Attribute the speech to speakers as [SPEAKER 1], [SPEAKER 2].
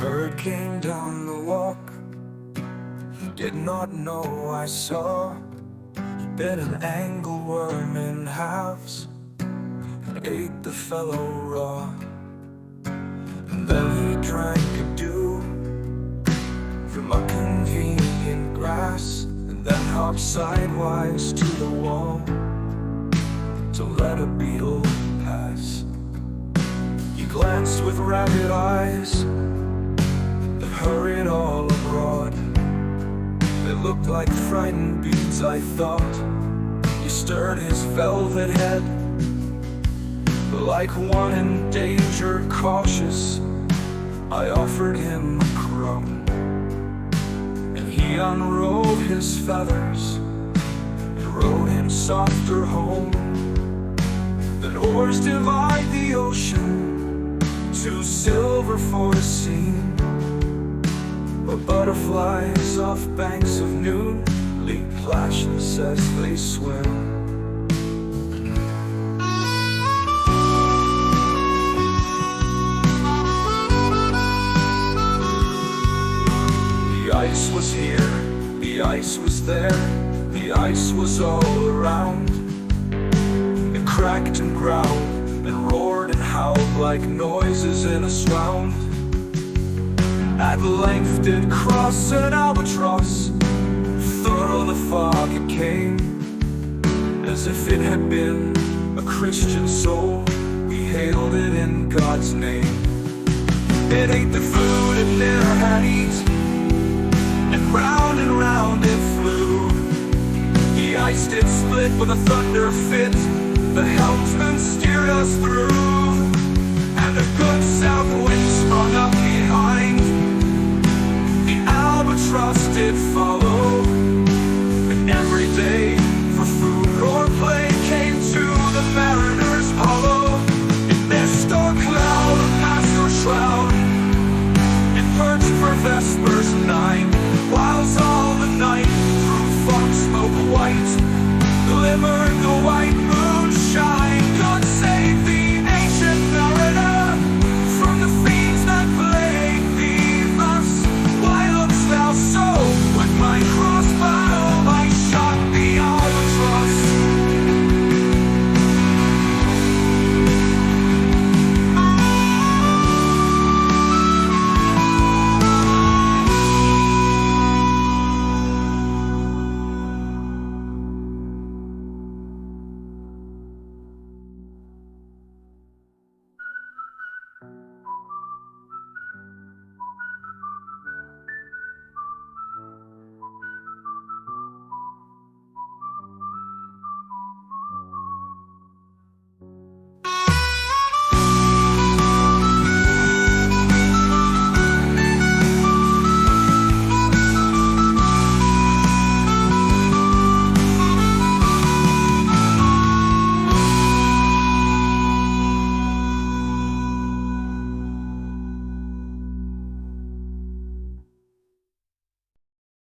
[SPEAKER 1] Bird came down the walk. He did not know I saw. He bit an angleworm in halves and ate the fellow raw. And then he drank a dew from a convenient grass, and then hopped sidewise to the wall to let a beetle pass. He glanced with rapid eyes that hurried all abroad. They looked like frightened beads, I thought. He stirred his velvet head like one in danger, cautious. I offered him a crumb, and he unrolled his feathers and rode him softer home. Then oars divide the ocean, two silver for a scene, where butterflies off banks of noon leap plashless as they swim. The ice was here, the ice was there, the ice was all around. It cracked and growled and roared and howled like noises in a swound. At length did cross an albatross. Through the fog it came, as if it had been a Christian soul. We hailed it in God's name. It ate the food it never had eaten, and round it flew. The ice did split with a thunder fit. The helmsman steered us through, and a good south wind sprung up.